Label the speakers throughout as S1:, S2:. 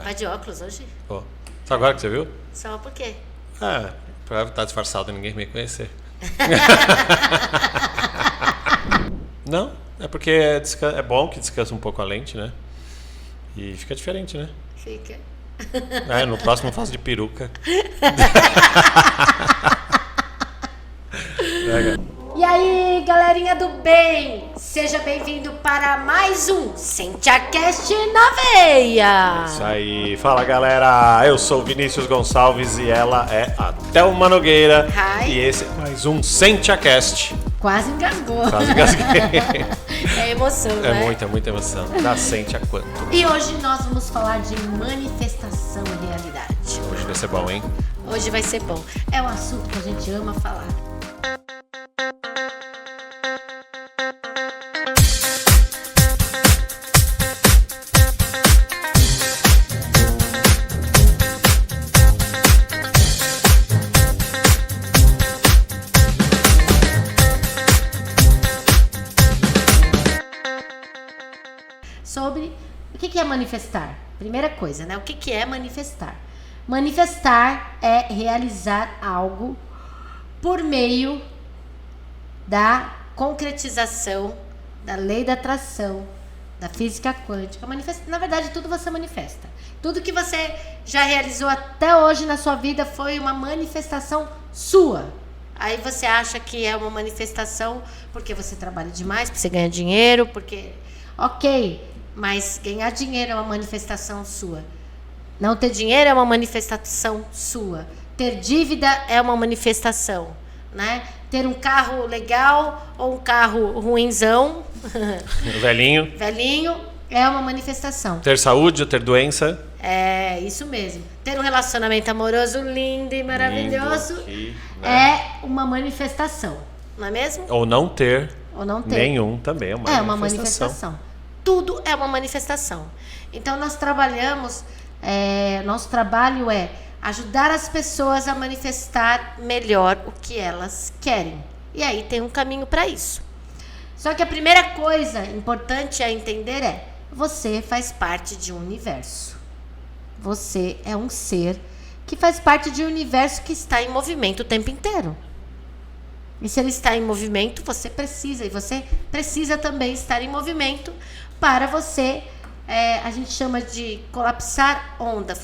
S1: Vai de óculos hoje?
S2: Ó. Só agora que você viu?
S1: Só por quê?
S2: Pra estar disfarçado e ninguém me conhecer. Não, é porque é bom que descansa um pouco a lente, né? E fica diferente, né?
S1: Fica.
S2: No próximo eu faço de peruca.
S1: E aí, galerinha do bem? Seja bem-vindo para mais um SentiaCast na veia.
S2: Isso aí. Fala, galera. Eu sou o Vinícius Gonçalves e ela é a Thelma Nogueira.
S1: Hi.
S2: E esse é mais um SentiaCast.
S1: Quase engasgou.
S2: Quase engasguei.
S1: É emoção, né?
S2: É muita emoção. Da sente a quanto.
S1: E hoje nós vamos falar de manifestação e realidade.
S2: Hoje vai ser bom, hein?
S1: Hoje vai ser bom. É um assunto que a gente ama falar. Sobre o que é manifestar. Primeira coisa, né? O que é manifestar? Manifestar é realizar algo por meio da concretização da lei da atração, da física quântica. Na verdade, tudo você manifesta. Tudo que você já realizou até hoje na sua vida foi uma manifestação sua. Aí você acha que é uma manifestação porque você trabalha demais, porque você ganha dinheiro, porque... Ok, mas ganhar dinheiro é uma manifestação sua. Não ter dinheiro é uma manifestação sua. Ter dívida é uma manifestação, né? Ter um carro legal ou um carro ruinzão,
S2: Velhinho.
S1: é uma manifestação.
S2: Ter saúde ou ter doença.
S1: É isso mesmo. Ter um relacionamento amoroso lindo e maravilhoso
S2: Lindo, né?
S1: é uma manifestação, não é mesmo?
S2: Ou não ter.
S1: Ou não ter.
S2: Nenhum também é uma manifestação.
S1: É uma manifestação. Tudo é uma manifestação. Então nós trabalhamos, nosso trabalho é ajudar as pessoas a manifestar melhor o que elas querem. E aí tem um caminho para isso. Só que a primeira coisa importante a entender é: você faz parte de um universo. Você é um ser que faz parte de um universo que está em movimento o tempo inteiro. E se ele está em movimento, você precisa. E você precisa também estar em movimento para você, a gente chama de colapsar onda,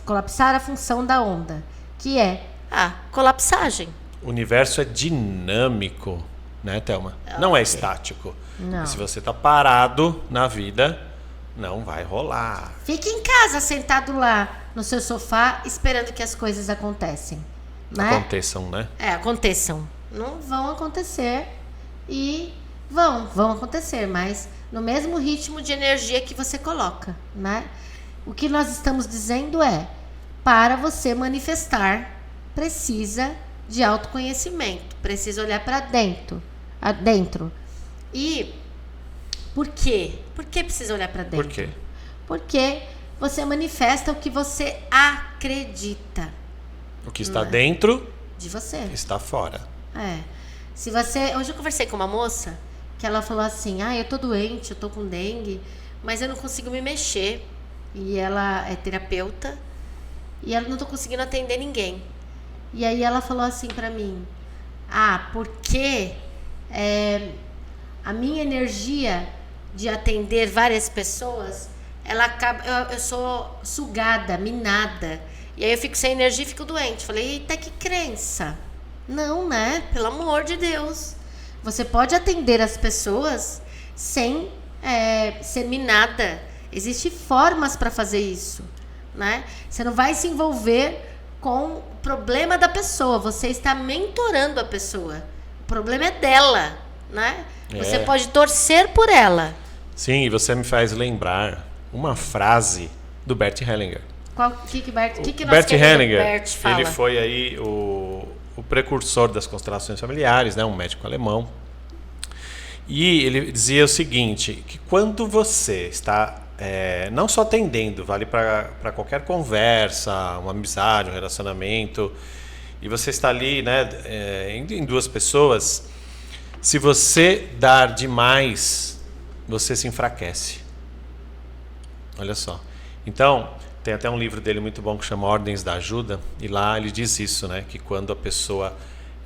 S1: colapsar a função da onda, que é a colapsagem.
S2: O universo é dinâmico, né, Thelma? Não é estático.
S1: Não.
S2: E se você está parado na vida, não vai rolar.
S1: Fique em casa, sentado lá no seu sofá, esperando que as coisas aconteçam. Né?
S2: Aconteçam, né?
S1: Aconteçam. Não vão acontecer e vão acontecer, mas no mesmo ritmo de energia que você coloca, né? O que nós estamos dizendo é: para você manifestar, precisa de autoconhecimento, precisa olhar para dentro. E por quê? Por que precisa olhar para dentro?
S2: Por quê?
S1: Porque você manifesta o que você acredita.
S2: O que está dentro
S1: de você
S2: está fora.
S1: Hoje eu conversei com uma moça que ela falou assim: eu tô doente, eu tô com dengue, mas eu não consigo me mexer. E ela é terapeuta e ela não tô conseguindo atender ninguém. E aí ela falou assim pra mim: porque a minha energia de atender várias pessoas, ela acaba, eu sou sugada, minada. E aí eu fico sem energia e fico doente. Falei: eita, que crença. Não, né? Pelo amor de Deus. Você pode atender as pessoas sem ser minada. Existem formas para fazer isso, né? Você não vai se envolver com o problema da pessoa. Você está mentorando a pessoa. O problema é dela, né? Você pode torcer por ela.
S2: Sim, e você me faz lembrar uma frase do Bert Hellinger.
S1: Bert
S2: Hellinger,
S1: Bert fala?
S2: Ele foi aí o precursor das constelações familiares, né? Um médico alemão. E ele dizia o seguinte, que quando você está não só atendendo, vale para qualquer conversa, uma amizade, um relacionamento, e você está ali, né, em duas pessoas, se você dar demais, você se enfraquece. Olha só. Então, tem até um livro dele muito bom que chama Ordens da Ajuda, e lá ele diz isso, né? Que quando a pessoa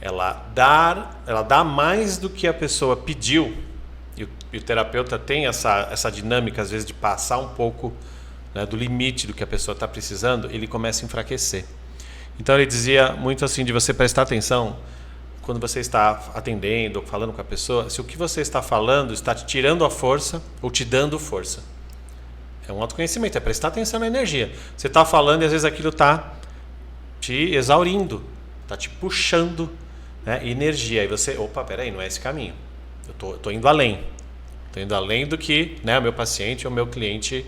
S2: ela dá mais do que a pessoa pediu, e o terapeuta tem essa dinâmica, às vezes, de passar um pouco, né, do limite do que a pessoa está precisando, ele começa a enfraquecer. Então ele dizia muito assim, de você prestar atenção quando você está atendendo ou falando com a pessoa, se o que você está falando está te tirando a força ou te dando força. É um autoconhecimento, é prestar atenção na energia. Você está falando e às vezes aquilo está te exaurindo, está te puxando, né, energia. E você, opa, peraí, não é esse caminho. Eu tô indo além. Estou indo além do que, né, o meu paciente ou o meu cliente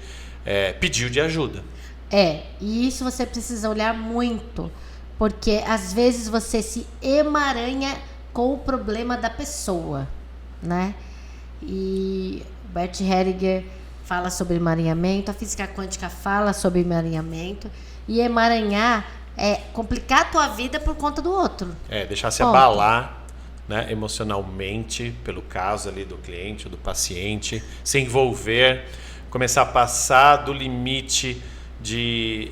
S2: pediu de ajuda.
S1: E isso você precisa olhar muito, porque às vezes você se emaranha com o problema da pessoa, né? E Bert Hellinger fala sobre emaranhamento, a física quântica fala sobre emaranhamento, e emaranhar é complicar a tua vida por conta do outro.
S2: Deixar se abalar, né, emocionalmente pelo caso ali do cliente ou do paciente, se envolver, começar a passar do limite de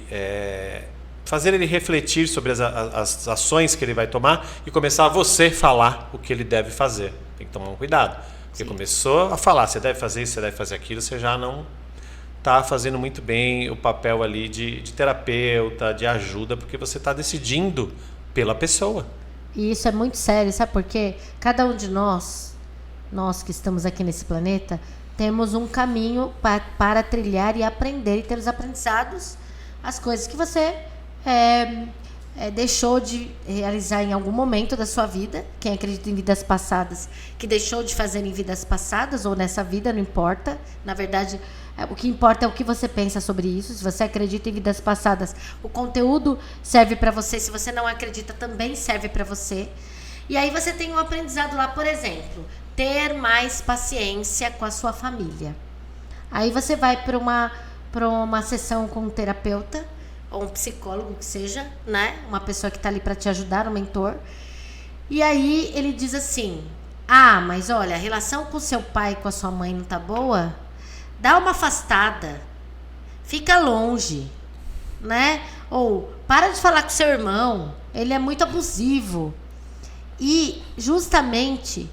S2: fazer ele refletir sobre as ações que ele vai tomar e começar a você falar o que ele deve fazer. Tem que tomar um cuidado. Porque começou a falar, você deve fazer isso, você deve fazer aquilo, você já não está fazendo muito bem o papel ali de terapeuta, de ajuda, porque você está decidindo pela pessoa.
S1: E isso é muito sério, sabe por quê? Cada um de nós que estamos aqui nesse planeta, temos um caminho para trilhar e aprender e ter os aprendizados, as coisas que você deixou de realizar em algum momento da sua vida. Quem acredita em vidas passadas, que deixou de fazer em vidas passadas ou nessa vida, não importa. Na verdade, o que importa é o que você pensa sobre isso. Se você acredita em vidas passadas, o conteúdo serve para você. Se você não acredita, também serve para você. E aí você tem um aprendizado lá, por exemplo, ter mais paciência com a sua família. Aí você vai para uma sessão com um terapeuta ou um psicólogo, que seja, né? Uma pessoa que está ali para te ajudar, um mentor. E aí ele diz assim: mas olha, a relação com seu pai e com a sua mãe não tá boa? Dá uma afastada. Fica longe, né? Ou para de falar com seu irmão, ele é muito abusivo. E justamente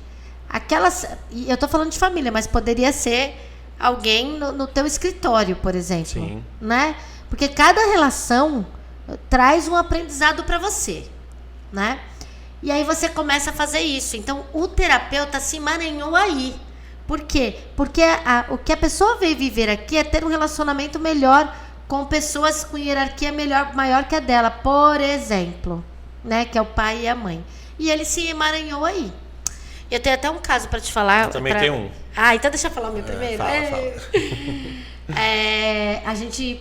S1: e eu tô falando de família, mas poderia ser alguém no teu escritório, por exemplo.
S2: Sim.
S1: Né? Porque cada relação traz um aprendizado para você, né? E aí você começa a fazer isso. Então, o terapeuta se emaranhou aí. Por quê? Porque o que a pessoa veio viver aqui é ter um relacionamento melhor com pessoas com hierarquia maior que a dela, por exemplo, né? Que é o pai e a mãe. E ele se emaranhou aí. Eu tenho até um caso para te falar.
S2: Eu também tenho um.
S1: Então deixa eu falar o meu primeiro.
S2: Fala.
S1: A gente,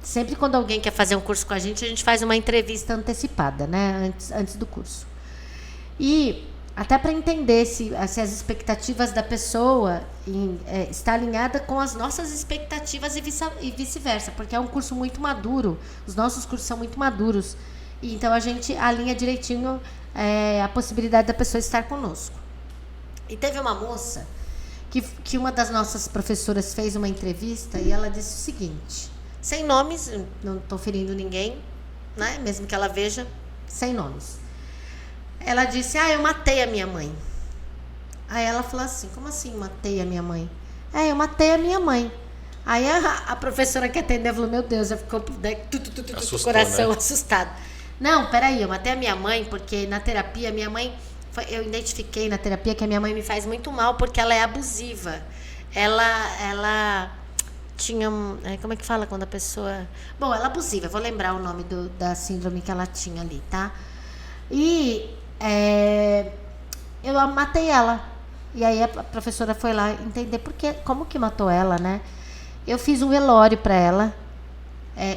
S1: sempre quando alguém quer fazer um curso com a gente faz uma entrevista antecipada, né? Antes do curso. E até para entender se as expectativas da pessoa está alinhada com as nossas expectativas e vice-versa, porque é um curso muito maduro. Os nossos cursos são muito maduros. E então a gente alinha direitinho a possibilidade da pessoa estar conosco. E teve uma moça que uma das nossas professoras fez uma entrevista e ela disse o seguinte, sem nomes, não estou ferindo ninguém, né? Mesmo que ela veja, sem nomes. Ela disse: eu matei a minha mãe. Aí ela falou assim: como assim matei a minha mãe? Eu matei a minha mãe. Aí a professora que atendeu falou: meu Deus, já ficou
S2: Assustou,
S1: coração,
S2: né?
S1: Assustado. Não, peraí, eu matei a minha mãe porque na terapia minha mãe... Eu identifiquei na terapia que a minha mãe me faz muito mal porque ela é abusiva. Ela tinha... como é que fala quando a pessoa... Bom, ela é abusiva. Vou lembrar o nome da síndrome que ela tinha ali, tá? E eu matei ela. E aí a professora foi lá entender como que matou ela, né? Eu fiz um velório para ela.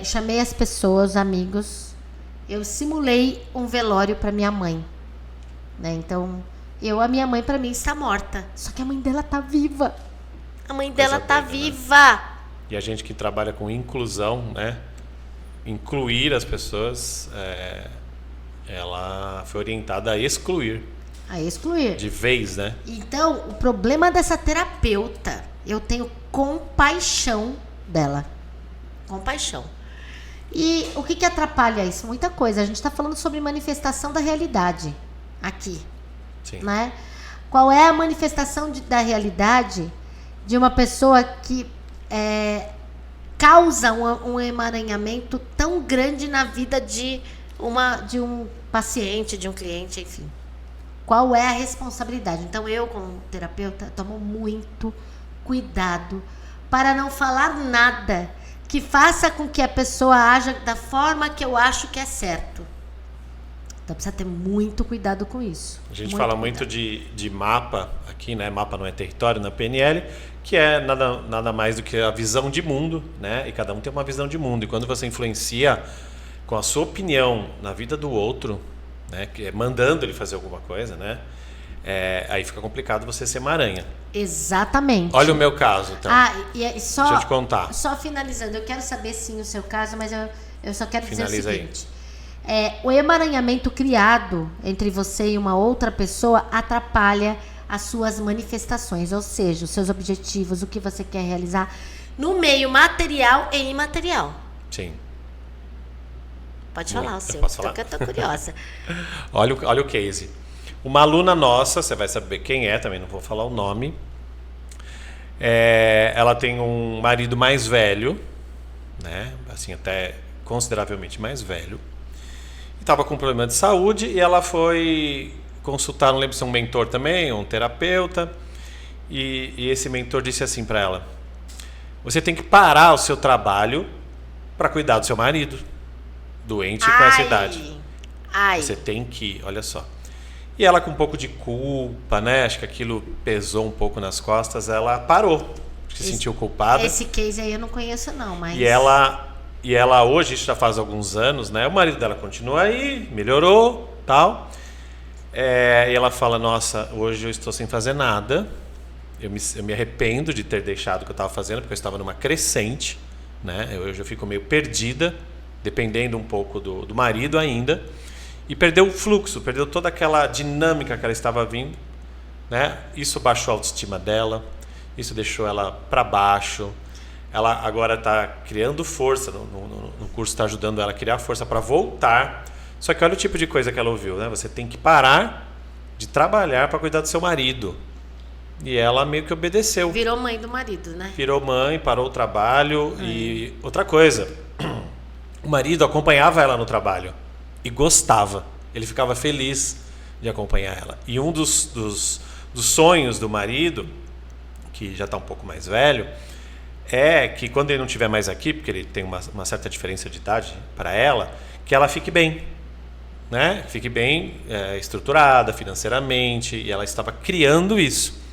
S1: Chamei as pessoas, amigos. Eu simulei um velório para minha mãe. Né? Então, a minha mãe, para mim, está morta. Só que a mãe dela tá viva. A mãe dela tá viva. Né?
S2: E a gente que trabalha com inclusão, né? Incluir as pessoas, ela foi orientada a excluir.
S1: A excluir.
S2: De vez, né?
S1: Então, o problema dessa terapeuta, eu tenho compaixão dela. compaixão. E o que atrapalha isso? Muita coisa. A gente está falando sobre manifestação da realidade aqui.
S2: Sim.
S1: Né? Qual é a manifestação da realidade de uma pessoa que causa um emaranhamento tão grande na vida de um paciente, de um cliente, enfim? Qual é a responsabilidade? Então, eu, como terapeuta, tomo muito cuidado para não falar nada que faça com que a pessoa haja da forma que eu acho que é certo. Então, precisa ter muito cuidado com isso.
S2: A gente fala muito de mapa aqui, né? Mapa não é território, na PNL, que é nada mais do que a visão de mundo, né? E cada um tem uma visão de mundo. E quando você influencia com a sua opinião na vida do outro, né? Que é mandando ele fazer alguma coisa, né? Aí fica complicado você ser uma aranha.
S1: Exatamente.
S2: Olha o meu caso, então.
S1: Deixa
S2: eu te contar.
S1: Só finalizando, eu quero saber sim o seu caso, mas eu só quero dizer o seguinte. O emaranhamento criado entre você e uma outra pessoa atrapalha as suas manifestações, ou seja, os seus objetivos, o que você quer realizar no meio material e imaterial.
S2: Sim.
S1: Pode falar o seu,
S2: posso falar?
S1: Eu tô curiosa.
S2: Olha o case. Uma aluna nossa, você vai saber quem é, também não vou falar o nome. Ela tem um marido mais velho, né? Assim, até consideravelmente mais velho. Estava com problema de saúde e ela foi consultar, não lembro se é um mentor também, um terapeuta. E esse mentor disse assim para ela: você tem que parar o seu trabalho para cuidar do seu marido, doente com essa idade. Você tem que, olha só. E ela, com um pouco de culpa, né? Acho que aquilo pesou um pouco nas costas. Ela parou, se sentiu culpada.
S1: Esse case aí eu não conheço não, mas...
S2: E ela hoje, isso já faz alguns anos, né? O marido dela continua aí, melhorou, tal. E ela fala: nossa, hoje eu estou sem fazer nada. Eu me arrependo de ter deixado o que eu estava fazendo, porque eu estava numa crescente, né? Hoje eu fico meio perdida, dependendo um pouco do marido ainda. E perdeu o fluxo, perdeu toda aquela dinâmica que ela estava vindo, né? Isso baixou a autoestima dela, isso deixou ela para baixo. Ela agora está criando força, no curso está ajudando ela a criar força para voltar. Só que olha o tipo de coisa que ela ouviu, né? Você tem que parar de trabalhar para cuidar do seu marido. E ela meio que obedeceu.
S1: Virou mãe do marido, né?
S2: Virou mãe, parou o trabalho. E outra coisa, o marido acompanhava ela no trabalho e gostava. Ele ficava feliz de acompanhar ela. E um dos sonhos do marido, que já está um pouco mais velho, é que quando ele não estiver mais aqui, porque ele tem uma certa diferença de idade para ela, que ela fique bem, né? Fique bem estruturada financeiramente, e ela estava criando isso.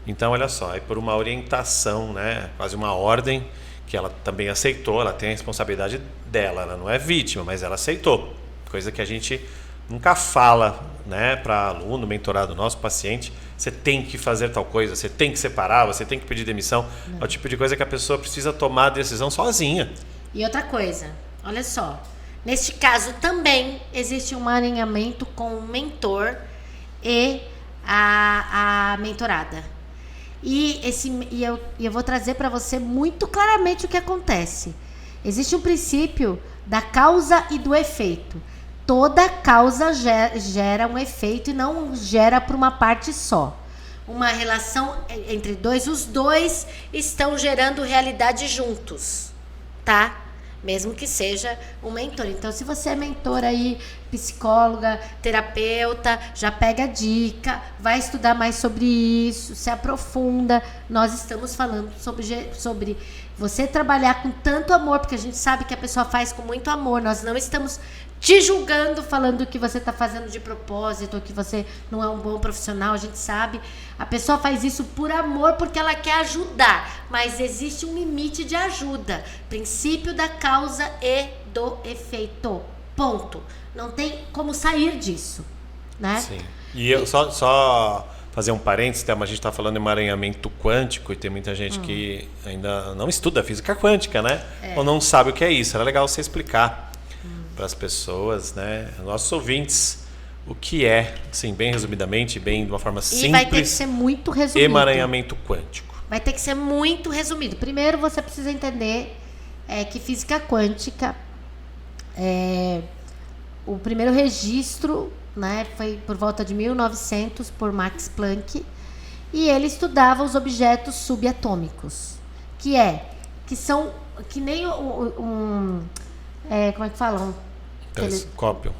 S2: Então, olha só, aí por uma orientação, né? Quase uma ordem, que ela também aceitou, ela tem a responsabilidade dela, ela não é vítima, mas ela aceitou. Coisa que a gente nunca fala, né, para aluno, mentorado nosso, paciente: você tem que fazer tal coisa, você tem que separar, você tem que pedir demissão. Não. É o tipo de coisa que a pessoa precisa tomar a decisão sozinha.
S1: E outra coisa, olha só, neste caso também existe um alinhamento com o mentor e a mentorada. E eu vou trazer para você muito claramente o que acontece. Existe um princípio da causa e do efeito. Toda causa gera um efeito e não gera por uma parte só. Uma relação entre dois, os dois estão gerando realidade juntos, tá? Mesmo que seja um mentor. Então, se você é mentor aí, psicóloga, terapeuta, já pega a dica, vai estudar mais sobre isso, se aprofunda. Nós estamos falando sobre você trabalhar com tanto amor, porque a gente sabe que a pessoa faz com muito amor. Nós não estamos te julgando, falando que você está fazendo de propósito, ou que você não é um bom profissional. A gente sabe, a pessoa faz isso por amor, porque ela quer ajudar, mas existe um limite de ajuda. Princípio da causa e do efeito, ponto. Não tem como sair disso, né?
S2: Sim. E eu só fazer um parênteses, a gente está falando em emaranhamento quântico, e tem muita gente que ainda não estuda física quântica, né? Ou não sabe o que é isso. Era legal você explicar para as pessoas, né, nossos ouvintes, o que é, assim, bem resumidamente, bem de uma forma simples.
S1: E vai ter que ser muito resumido.
S2: Emaranhamento quântico.
S1: Vai ter que ser muito resumido. Primeiro, você precisa entender é que física quântica, o primeiro registro, né, foi por volta de 1900 por Max Planck, e ele estudava os objetos subatômicos, que são que nem como é que fala?
S2: Telescópio.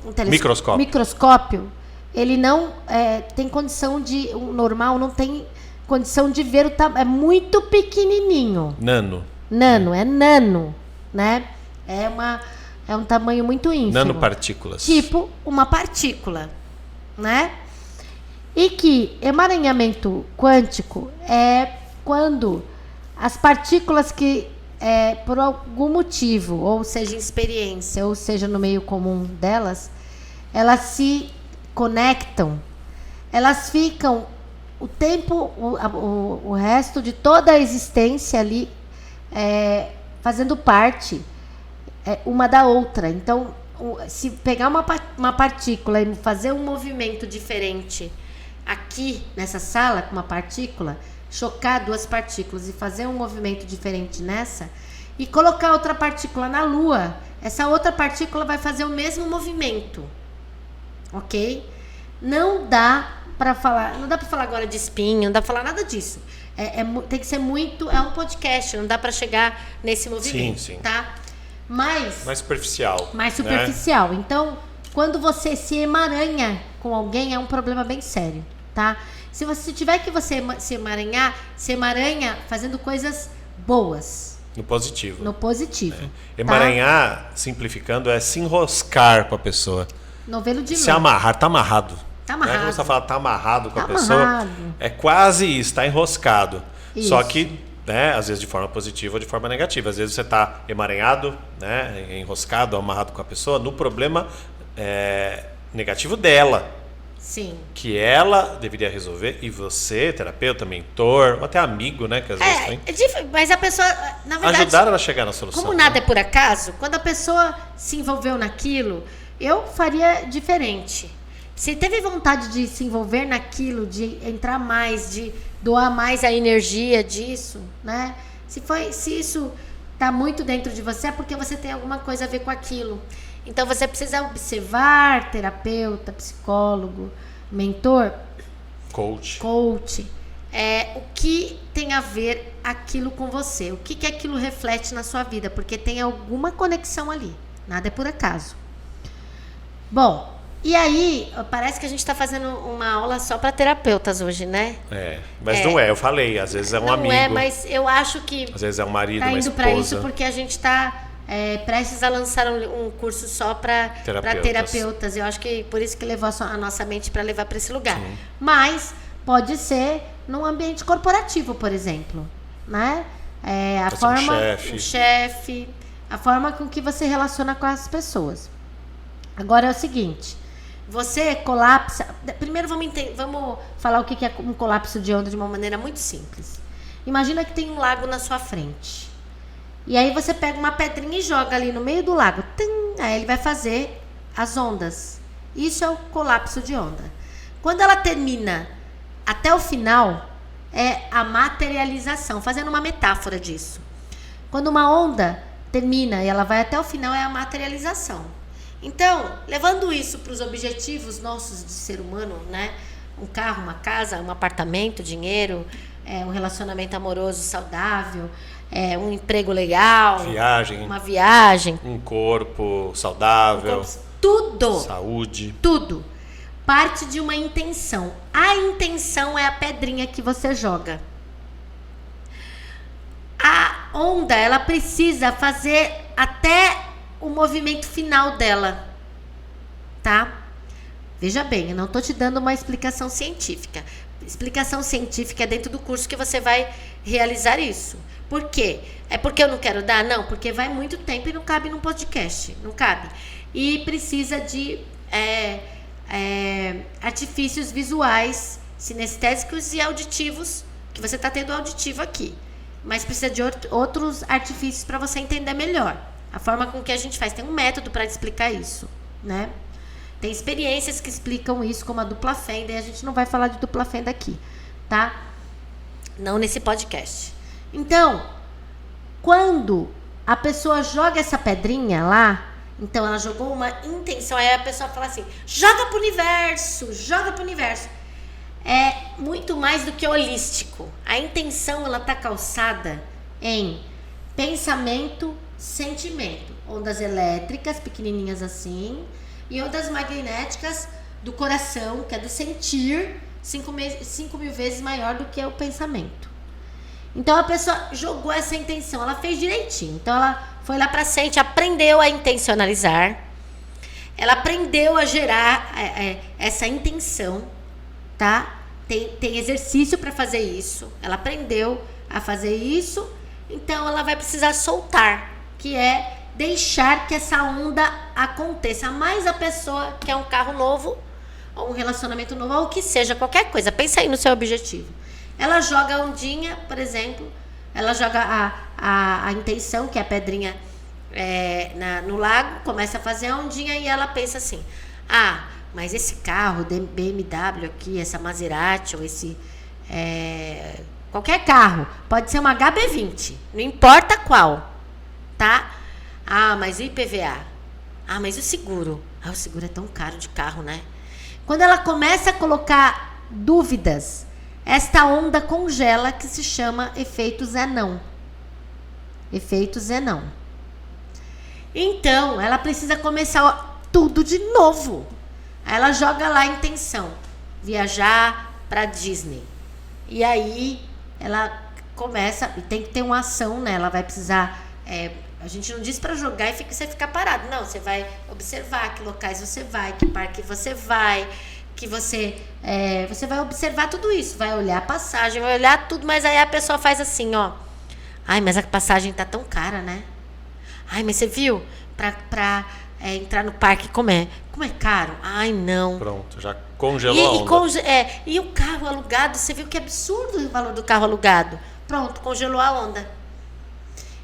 S1: Microscópio. Ele não tem condição de... O normal não tem condição de ver o tamanho. É muito pequenininho.
S2: Nano,
S1: né? É um tamanho muito ínfimo.
S2: Nanopartículas.
S1: Tipo uma partícula, né? E que emaranhamento quântico é quando as partículas que, por algum motivo, ou seja, em experiência, ou seja, no meio comum delas, elas se conectam, elas ficam o tempo, o resto de toda a existência ali, fazendo parte uma da outra. Então, se pegar uma partícula e fazer um movimento diferente aqui nessa sala com uma partícula, chocar duas partículas e fazer um movimento diferente nessa, e colocar outra partícula na Lua, essa outra partícula vai fazer o mesmo movimento, ok? Não dá para falar agora de spin, não dá para falar nada disso. Tem que ser muito, é um podcast, não dá para chegar nesse movimento, sim. Tá? Mais
S2: superficial.
S1: Mais superficial. Né? Então, quando você se emaranha com alguém, é um problema bem sério, tá? Se você tiver que se emaranha fazendo coisas boas.
S2: No positivo. Emaranhar, simplificando, é se enroscar com a pessoa.
S1: Novelo de
S2: se amarrar, tá amarrado.
S1: Tá amarrado.
S2: Quando você fala tá amarrado com a pessoa, é quase isso, tá enroscado. Isso. Só que, né, às vezes de forma positiva ou de forma negativa. Às vezes você tá emaranhado, né, enroscado, amarrado com a pessoa, no problema negativo dela.
S1: Sim.
S2: Que ela deveria resolver, e você, terapeuta, mentor, ou até amigo, né? Que às vezes tem.
S1: Mas a pessoa, na verdade,
S2: ajudar ela a chegar na solução.
S1: Como nada é por acaso, quando a pessoa se envolveu naquilo, eu faria diferente. Se teve vontade de se envolver naquilo, de entrar mais, de doar mais a energia disso, né? Se isso está muito dentro de você, é porque você tem alguma coisa a ver com aquilo. Então você precisa observar, terapeuta, psicólogo, mentor,
S2: coach.
S1: O que tem a ver aquilo com você, o que aquilo reflete na sua vida, porque tem alguma conexão ali, nada é por acaso. Bom, e aí, parece que a gente está fazendo uma aula só para terapeutas hoje, né?
S2: Mas não é, eu falei, às vezes é um amigo.
S1: Não é, mas eu acho que...
S2: Às vezes é um marido,
S1: tá
S2: uma
S1: indo
S2: esposa.
S1: para isso porque a gente está prestes a lançar um curso só para terapeutas. Eu acho que por isso que levou a nossa mente para levar para esse lugar. Sim. Mas pode ser num ambiente corporativo, por exemplo, né? O chefe, a forma com que você relaciona com as pessoas. Agora é o seguinte, você colapsa... Primeiro vamos falar o que é um colapso de onda de uma maneira muito simples. Imagina que tem um lago na sua frente. E aí você pega uma pedrinha e joga ali no meio do lago. Aí ele vai fazer as ondas. Isso é o colapso de onda. Quando ela termina até o final, é a materialização. Fazendo uma metáfora disso. Quando uma onda termina e ela vai até o final, é a materialização. Então, levando isso para os objetivos nossos de ser humano, né? Um carro, uma casa, um apartamento, dinheiro, um relacionamento amoroso saudável, um emprego legal, uma viagem,
S2: um corpo saudável,
S1: tudo,
S2: saúde,
S1: tudo parte de uma intenção. A intenção é a pedrinha que você joga. A onda, ela precisa fazer até o movimento final dela, tá? Veja bem, eu não estou te dando uma explicação científica. Explicação científica é dentro do curso que você vai realizar isso. Por quê? É porque eu não quero dar? Não, porque vai muito tempo e não cabe num podcast. Não cabe. E precisa de artifícios visuais, sinestésicos e auditivos, que você está tendo auditivo aqui. Mas precisa de outros artifícios para você entender melhor. A forma com que a gente faz. Tem um método para explicar isso, né? Tem experiências que explicam isso, como a dupla fenda, e a gente não vai falar de dupla fenda aqui, tá? Não nesse podcast. Então, quando a pessoa joga essa pedrinha lá, então ela jogou uma intenção, aí a pessoa fala assim, joga pro universo. É muito mais do que holístico. A intenção, ela tá calçada em pensamento, sentimento. Ondas elétricas, pequenininhas assim, e ondas magnéticas do coração, que é do sentir, 5.000 vezes maior do que o pensamento. Então a pessoa jogou essa intenção, ela fez direitinho. Então ela foi lá pra frente, aprendeu a intencionalizar, ela aprendeu a gerar essa intenção, tá? Tem exercício para fazer isso. Ela aprendeu a fazer isso, então ela vai precisar soltar, que é deixar que essa onda aconteça. Mas a pessoa quer um carro novo, ou um relacionamento novo, ou o que seja, qualquer coisa. Pensa aí no seu objetivo. Ela joga a ondinha, por exemplo, ela joga a intenção, que é a pedrinha no lago, começa a fazer a ondinha e ela pensa assim, mas esse carro, BMW aqui, essa Maserati, ou esse... qualquer carro, pode ser uma HB20, não importa qual, tá? Mas o IPVA? Mas o seguro? O seguro é tão caro de carro, né? Quando ela começa a colocar dúvidas, esta onda congela, que se chama efeito Zenão. Efeito Zenão. Então, ela precisa começar tudo de novo. Aí ela joga lá a intenção, viajar para Disney. E aí ela começa, e tem que ter uma ação, né? Ela vai precisar, a gente não diz para jogar e você ficar parado. Não, você vai observar que locais você vai, que parque você vai, que você vai observar tudo isso, vai olhar a passagem, vai olhar tudo, mas aí a pessoa faz assim, ó. Mas a passagem tá tão cara, né? Mas você viu? Pra entrar no parque, como é caro? Não.
S2: Pronto, já congelou a onda.
S1: E o carro alugado, você viu que absurdo o valor do carro alugado. Pronto, congelou a onda.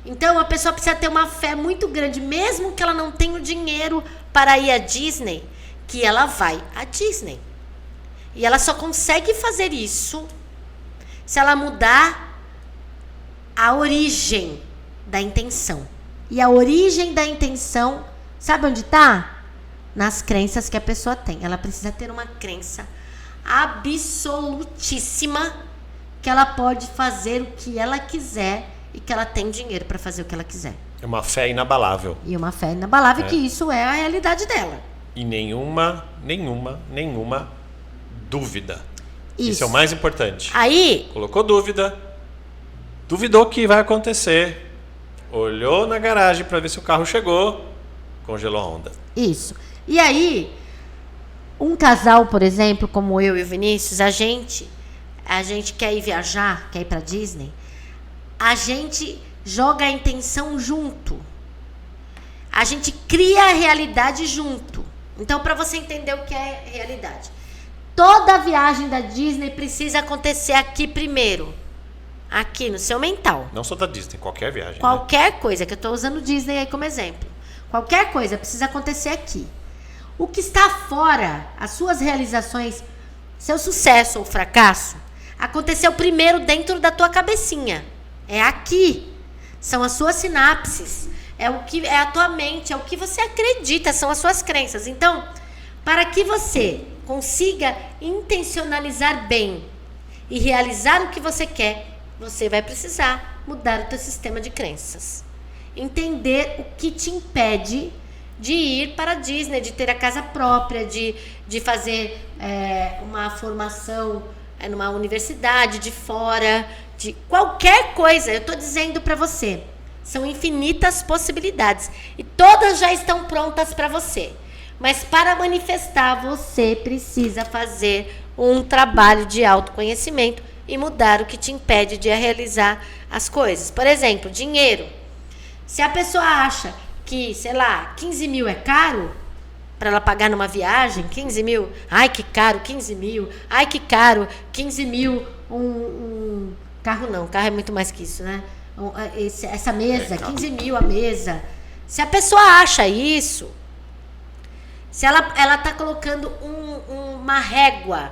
S1: Então, a pessoa precisa ter uma fé muito grande, mesmo que ela não tenha o dinheiro para ir à Disney, que ela vai à Disney. E ela só consegue fazer isso se ela mudar a origem da intenção. E a origem da intenção, sabe onde está? Nas crenças que a pessoa tem. Ela precisa ter uma crença absolutíssima que ela pode fazer o que ela quiser e que ela tem dinheiro para fazer o que ela quiser.
S2: É uma fé inabalável.
S1: E uma fé inabalável, que isso é a realidade dela.
S2: E nenhuma dúvida. Isso é o mais importante.
S1: Aí...
S2: Colocou dúvida, duvidou que vai acontecer, olhou na garagem para ver se o carro chegou, congelou a onda.
S1: Isso. E aí, um casal, por exemplo, como eu e o Vinícius, a gente quer ir viajar, quer ir para Disney, a gente joga a intenção junto. A gente cria a realidade junto. Então, para você entender o que é realidade, toda viagem da Disney precisa acontecer aqui primeiro. Aqui, no seu mental.
S2: Não só da Disney, qualquer viagem.
S1: Qualquer coisa, que eu estou usando Disney aí como exemplo. Qualquer coisa precisa acontecer aqui. O que está fora, as suas realizações, seu sucesso ou fracasso, aconteceu primeiro dentro da tua cabecinha. É aqui. São as suas sinapses. É o que é a tua mente, é o que você acredita, são as suas crenças. Então, para que você consiga intencionalizar bem e realizar o que você quer, você vai precisar mudar o teu sistema de crenças. Entender o que te impede de ir para a Disney, de ter a casa própria, de fazer uma formação numa universidade de fora, de qualquer coisa. Eu estou dizendo para você, são infinitas possibilidades e todas já estão prontas para você. Mas para manifestar, você precisa fazer um trabalho de autoconhecimento e mudar o que te impede de realizar as coisas. Por exemplo, dinheiro. Se a pessoa acha que, 15 mil é caro para ela pagar numa viagem, 15 mil, ai que caro, 15 mil, ai que caro, 15 mil, um carro não, carro é muito mais que isso, né? Essa mesa, 15 mil a mesa. Se a pessoa acha isso, se ela está colocando uma régua,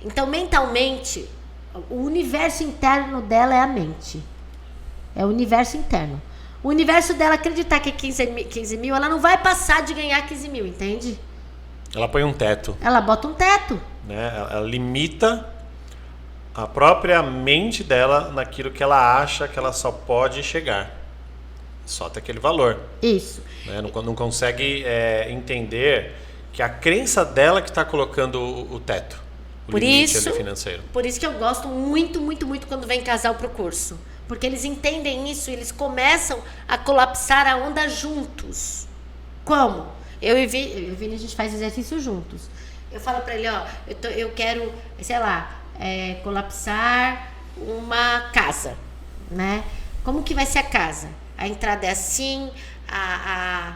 S1: então mentalmente, o universo interno dela é a mente. É o universo interno. O universo dela acreditar que é 15 mil, ela não vai passar de ganhar 15 mil, entende?
S2: Ela põe um teto.
S1: Ela bota um teto.
S2: Né? Ela limita a própria mente dela naquilo que ela acha que ela só pode chegar. Só até aquele valor.
S1: Isso.
S2: Né? Não consegue entender que a crença dela que está colocando o teto. O limite ali financeiro.
S1: Por isso que eu gosto muito, muito, muito quando vem casal pro curso. Porque eles entendem isso e eles começam a colapsar a onda juntos. Como? Eu e Vini, a gente faz exercício juntos. Eu falo pra ele, ó, eu quero, sei lá, colapsar uma casa, né? Como que vai ser a casa? A entrada é assim, a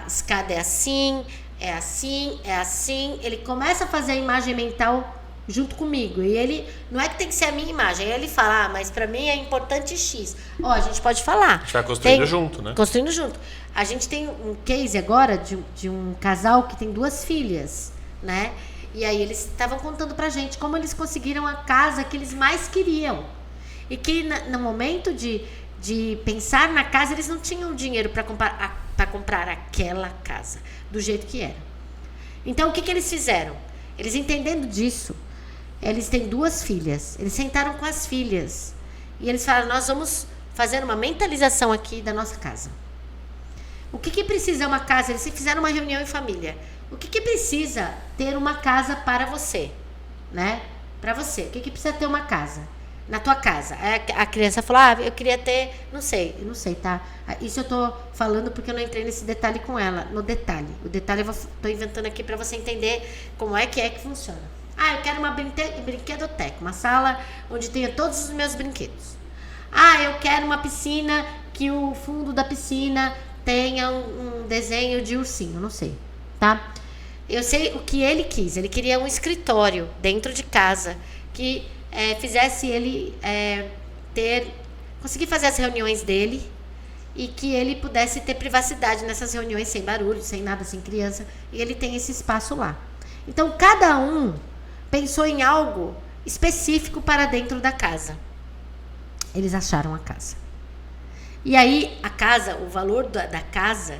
S1: escada é assim, é assim, é assim. Ele começa a fazer a imagem mental junto comigo. E ele, não é que tem que ser a minha imagem. Aí ele fala, mas pra mim é importante X. Ó, a gente pode falar.
S2: A gente vai construindo junto, né?
S1: Construindo junto. A gente tem um case agora de um casal que tem 2 filhas, né? E aí eles estavam contando pra gente como eles conseguiram a casa que eles mais queriam. E que no momento de pensar na casa, eles não tinham dinheiro para comprar aquela casa, do jeito que era. Então, o que eles fizeram? Eles entendendo disso, eles têm 2 filhas. Eles sentaram com as filhas. E eles falaram, nós vamos fazer uma mentalização aqui da nossa casa. O que precisa uma casa? Eles fizeram uma reunião em família. O que precisa ter uma casa para você? Né? Para você. O que precisa ter uma casa? Na tua casa. A criança falou, eu queria ter, não sei, tá? Isso eu tô falando porque eu não entrei nesse detalhe com ela, no detalhe. O detalhe eu tô inventando aqui para você entender como é que funciona. Eu quero uma brinquedoteca, uma sala onde tenha todos os meus brinquedos. Eu quero uma piscina que o fundo da piscina tenha um desenho de ursinho, não sei, tá? Eu sei o que ele quis, ele queria um escritório dentro de casa que fizesse ele conseguir fazer as reuniões dele e que ele pudesse ter privacidade nessas reuniões sem barulho, sem nada, sem criança, e ele tem esse espaço lá. Então, cada um pensou em algo específico para dentro da casa. Eles acharam a casa. E aí, a casa, o valor da casa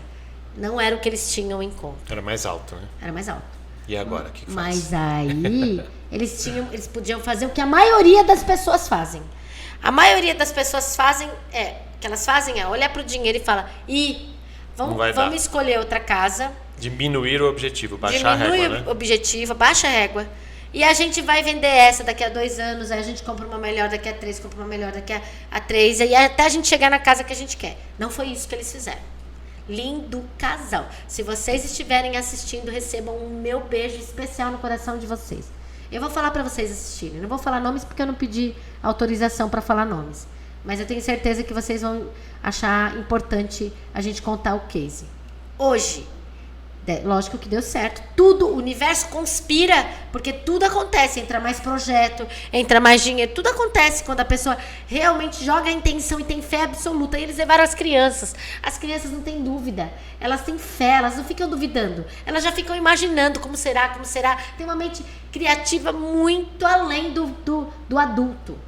S1: não era o que eles tinham em conta.
S2: Era mais alto, né?
S1: Era mais alto.
S2: E agora, o que faz?
S1: Mas aí, eles podiam fazer o que a maioria das pessoas fazem. A maioria das pessoas olhar para o dinheiro e falar, vamos escolher outra casa.
S2: Diminuir o objetivo, baixar a régua, né?
S1: Diminui o objetivo, baixa a régua. E a gente vai vender essa daqui a 2 anos, aí a gente compra uma melhor daqui a 3, compra uma melhor daqui a 3, e até a gente chegar na casa que a gente quer. Não foi isso que eles fizeram. Lindo casal. Se vocês estiverem assistindo, recebam um meu beijo especial no coração de vocês. Eu vou falar para vocês assistirem. Não vou falar nomes porque eu não pedi autorização para falar nomes. Mas eu tenho certeza que vocês vão achar importante a gente contar o case. Hoje, lógico que deu certo. Tudo, o universo conspira, porque tudo acontece. Entra mais projeto, entra mais dinheiro. Tudo acontece quando a pessoa realmente joga a intenção e tem fé absoluta. E eles levaram as crianças. As crianças não têm dúvida. Elas têm fé, elas não ficam duvidando. Elas já ficam imaginando como será. Tem uma mente criativa muito além do adulto.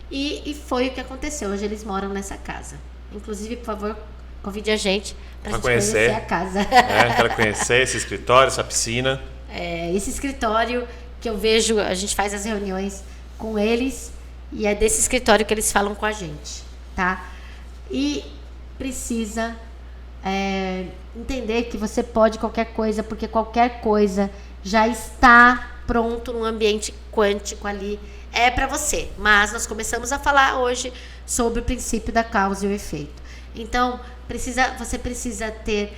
S1: E foi o que aconteceu. Hoje eles moram nessa casa. Inclusive, por favor, convide a gente para conhecer a casa.
S2: Quero conhecer esse escritório, essa piscina.
S1: Esse escritório que eu vejo, a gente faz as reuniões com eles e é desse escritório que eles falam com a gente, tá? E precisa entender que você pode qualquer coisa, porque qualquer coisa já está pronto no ambiente quântico ali. É para você, mas nós começamos a falar hoje sobre o princípio da causa e o efeito. Então, você precisa ter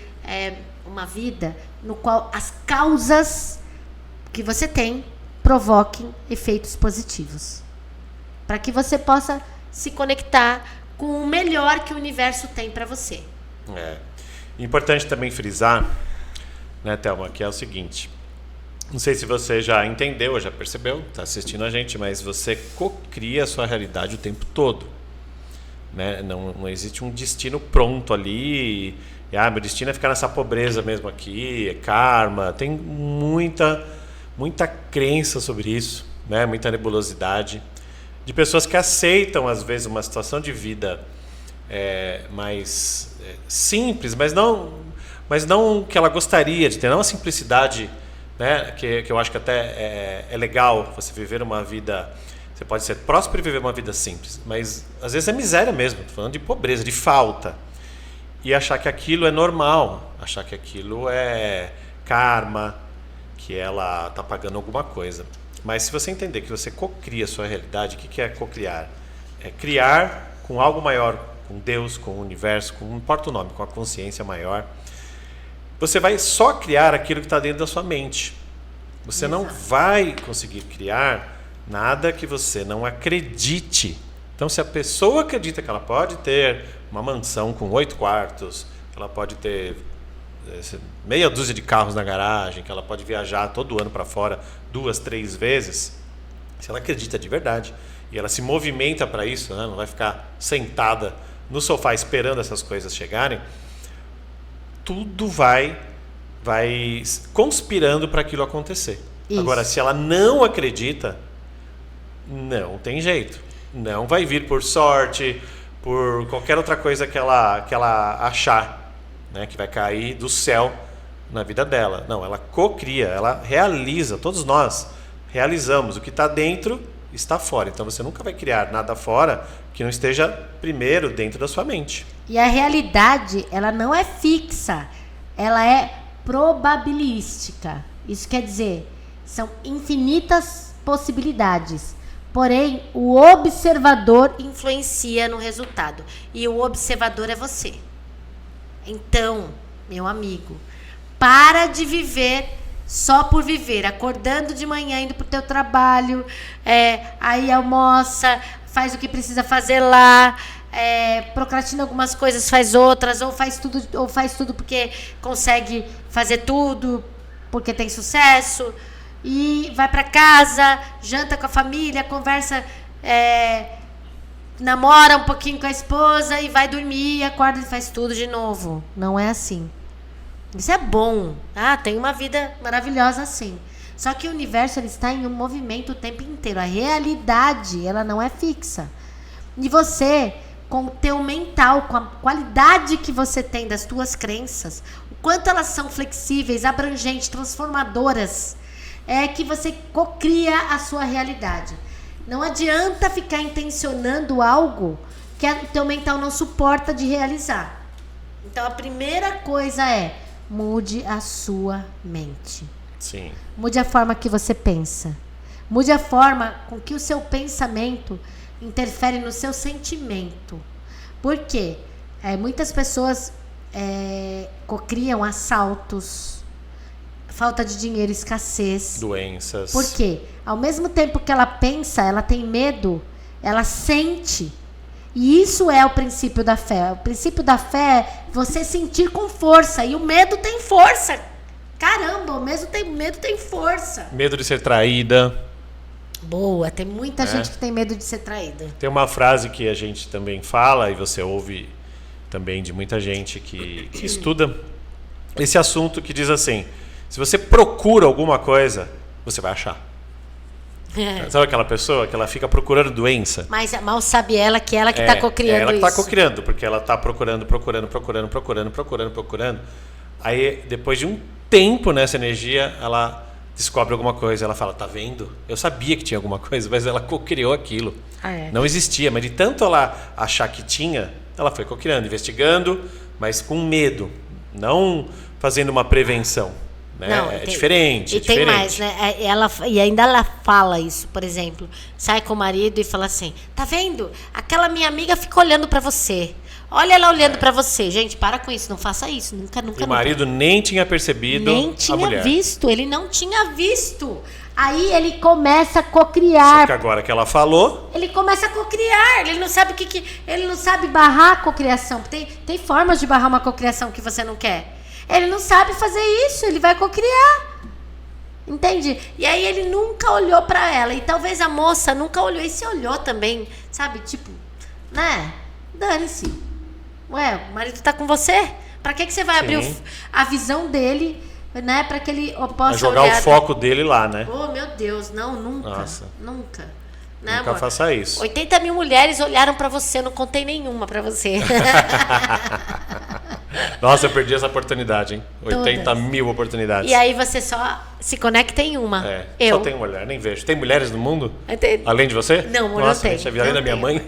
S1: uma vida no qual as causas que você tem provoquem efeitos positivos. Para que você possa se conectar com o melhor que o universo tem para você.
S2: Importante também frisar, né, Thelma, que é o seguinte. Não sei se você já entendeu ou já percebeu, está assistindo a gente, mas você cocria a sua realidade o tempo todo. Né? Não existe um destino pronto ali. Meu destino é ficar nessa pobreza mesmo aqui, é karma. Tem muita crença sobre isso, né? Muita nebulosidade. De pessoas que aceitam, às vezes, uma situação de vida mais simples, mas não que ela gostaria de ter, não a simplicidade, né, que eu acho que até é legal você viver uma vida. Você pode ser próspero e viver uma vida simples, mas às vezes é miséria mesmo, estou falando de pobreza, de falta. E achar que aquilo é normal, achar que aquilo é karma, que ela está pagando alguma coisa. Mas se você entender que você cocria a sua realidade, o que é cocriar? É criar com algo maior, com Deus, com o universo, não importa o nome, com a consciência maior. Você vai só criar aquilo que está dentro da sua mente. Você não vai conseguir criar nada que você não acredite. Então, se a pessoa acredita que ela pode ter uma mansão com 8 quartos, que ela pode ter meia dúzia de carros na garagem, que ela pode viajar todo ano para fora 2, 3 vezes, se ela acredita de verdade e ela se movimenta para isso, né? Não vai ficar sentada no sofá esperando essas coisas chegarem, tudo vai conspirando para aquilo acontecer. Isso. Agora, se ela não acredita, não tem jeito. Não vai vir por sorte, por qualquer outra coisa que ela achar, né, que vai cair do céu na vida dela. Não, ela cocria, ela realiza. Todos nós realizamos. O que está dentro está fora. Então você nunca vai criar nada fora que não esteja primeiro dentro da sua mente.
S1: E a realidade, ela não é fixa. Ela é probabilística. Isso quer dizer, são infinitas possibilidades. Porém, o observador influencia no resultado. E o observador é você. Então, meu amigo, para de viver só por viver. Acordando de manhã, indo pro teu trabalho, aí almoça, faz o que precisa fazer lá, procrastina algumas coisas, faz outras, ou faz tudo porque consegue fazer tudo, porque tem sucesso. E vai para casa, janta com a família, conversa, namora um pouquinho com a esposa e vai dormir, acorda e faz tudo de novo. Não é assim. Isso é bom. Tem uma vida maravilhosa assim. Só que o universo ele está em um movimento o tempo inteiro. A realidade ela não é fixa. E você, com o teu mental, com a qualidade que você tem das tuas crenças, o quanto elas são flexíveis, abrangentes, transformadoras, é que você cocria a sua realidade. Não adianta ficar intencionando algo que o teu mental não suporta de realizar. Então a primeira coisa é mude a sua mente.
S2: Sim.
S1: Mude a forma que você pensa. Mude a forma com que o seu pensamento interfere no seu sentimento. Por quê? Muitas pessoas cocriam assaltos, falta de dinheiro, escassez.
S2: Doenças.
S1: Por quê? Ao mesmo tempo que ela pensa, ela tem medo, ela sente. E isso é o princípio da fé. O princípio da fé é você sentir com força. E o medo tem força. Caramba, o medo tem força.
S2: Medo de ser traída.
S1: Boa, tem muita gente que tem medo de ser traída.
S2: Tem uma frase que a gente também fala, e você ouve também de muita gente que estuda esse assunto, que diz assim: se você procura alguma coisa, você vai achar. Sabe aquela pessoa que ela fica procurando doença?
S1: Mas mal sabe ela que está cocriando
S2: ela que
S1: isso.
S2: está cocriando, porque ela está procurando. Aí, depois de um tempo nessa energia, ela descobre alguma coisa. Ela fala, tá vendo? Eu sabia que tinha alguma coisa, mas ela cocriou aquilo. Não existia, mas de tanto ela achar que tinha, ela foi cocriando, investigando, mas com medo, não fazendo uma prevenção. Né?
S1: Não,
S2: diferente.
S1: Tem mais, né? E ainda ela fala isso, por exemplo, sai com o marido e fala assim, tá vendo? Aquela minha amiga fica olhando pra você. Olha ela olhando pra você. Gente, para com isso, não faça isso. Nunca.
S2: O marido nem tinha percebido.
S1: Nem tinha visto, ele não tinha visto. Aí ele começa a cocriar.
S2: Só que agora que ela falou,
S1: ele começa a cocriar. Ele não sabe ele não sabe barrar a cocriação. Tem formas de barrar uma cocriação que você não quer. Ele não sabe fazer isso, ele vai cocriar. Entende? E aí ele nunca olhou pra ela. E talvez a moça nunca olhou. E se olhou também, sabe? Tipo, né? Dane-se. Ué, o marido tá com você? Pra que você vai abrir a visão dele, né? Pra que ele possa
S2: jogar
S1: olhar.
S2: O foco dele lá, né?
S1: Oh, meu Deus, não, nunca.
S2: Nossa.
S1: Nunca. Né,
S2: Nunca
S1: amor?
S2: faça isso.
S1: 80 mil mulheres olharam pra você, eu não contei nenhuma pra você.
S2: Nossa, eu perdi essa oportunidade, hein? 80
S1: Todas.
S2: mil oportunidades.
S1: E aí você só se conecta em uma.
S2: É,
S1: Eu.
S2: só tem mulher, nem vejo. Tem mulheres no mundo?
S1: Tem.
S2: Além de você?
S1: Não, amor,
S2: Nossa,
S1: não tem.
S2: gente, além
S1: Não
S2: da minha
S1: tem.
S2: mãe?